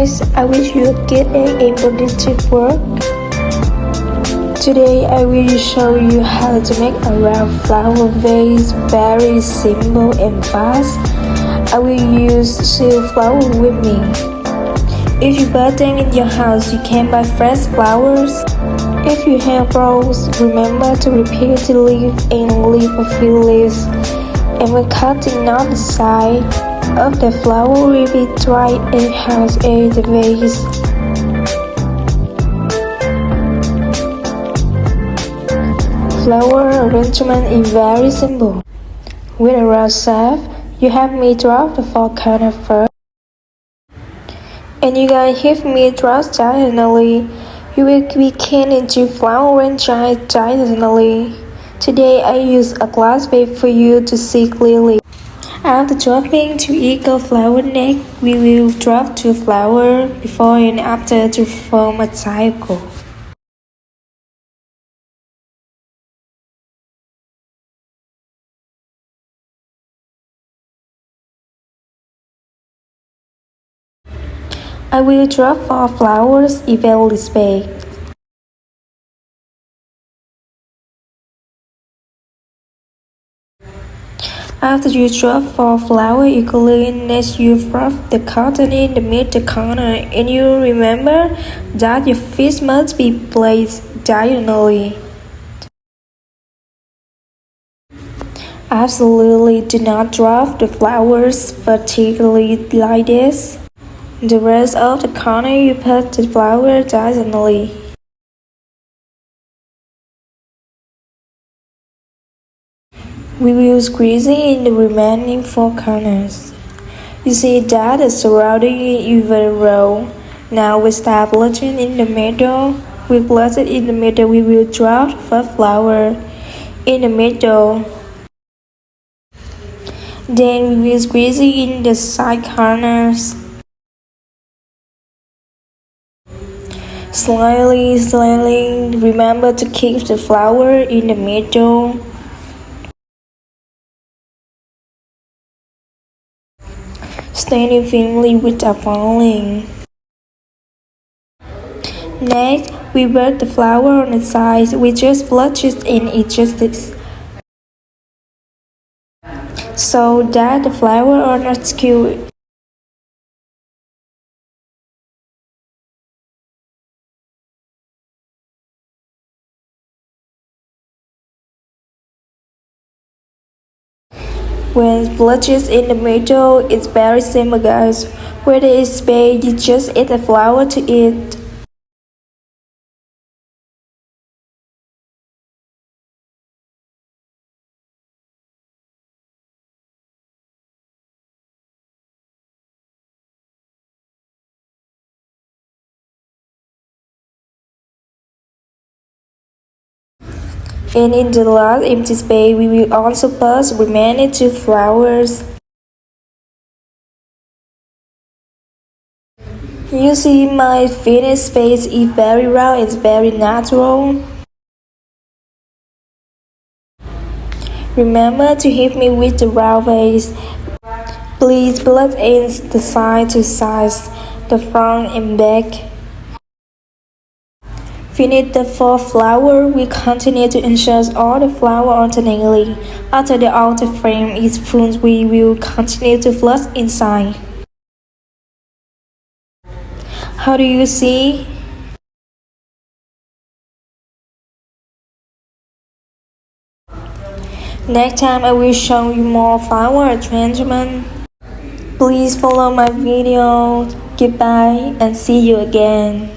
guys, I wish you get a productive work. Today I will show you how to make a round flower vase, very simple and fast. I will use sealed flower with me. If you buy them in your house, you can buy fresh flowers. If you have rose, remember to repeat the leaf and leave a few leaves. And when cutting on the side of the flower will be dry and has the vase. Flower arrangement is very simple. With a round shape, you have me drop the four corners first. And you guys have me drop diagonally. You will begin into flower arrangement diagonally. Today I use a glass vase for you to see clearly. After dropping to equal flower neck, we will drop two flowers before and after to form a circle. I will drop 4 flowers evenly spaced. After you drop 4 flowers equally, next you drop the cotton in the middle corner, and you remember that your feet must be placed diagonally. Absolutely do not drop the flowers vertically like this. The rest of the corner you put the flower diagonally. We will squeeze in the remaining 4 corners. You see that the surrounding even row. Now we start blotching in the middle. We blotch it in the middle. We will drop the first flower in the middle. Then we will squeeze in the side corners. Slightly, remember to keep the flower in the middle. Standing firmly without falling. Next, we put the flower on the sides. We just blotch it and adjust it so that the flower are not skewed. When blotches in the middle, it's very simple guys. Where there is space, you just add a flower to it. And in the last empty space, we will also put remaining 2 flowers. You see my finished space is very round, it's very natural. Remember to hit me with the round vase. Please blend in the side to sides, the front and back. Finish the 4th flower. We continue to insert all the flowers alternately. After the outer frame is full, we will continue to flush inside. How do you see? Next time I will show you more flower arrangement. Please follow my video. Goodbye and see you again.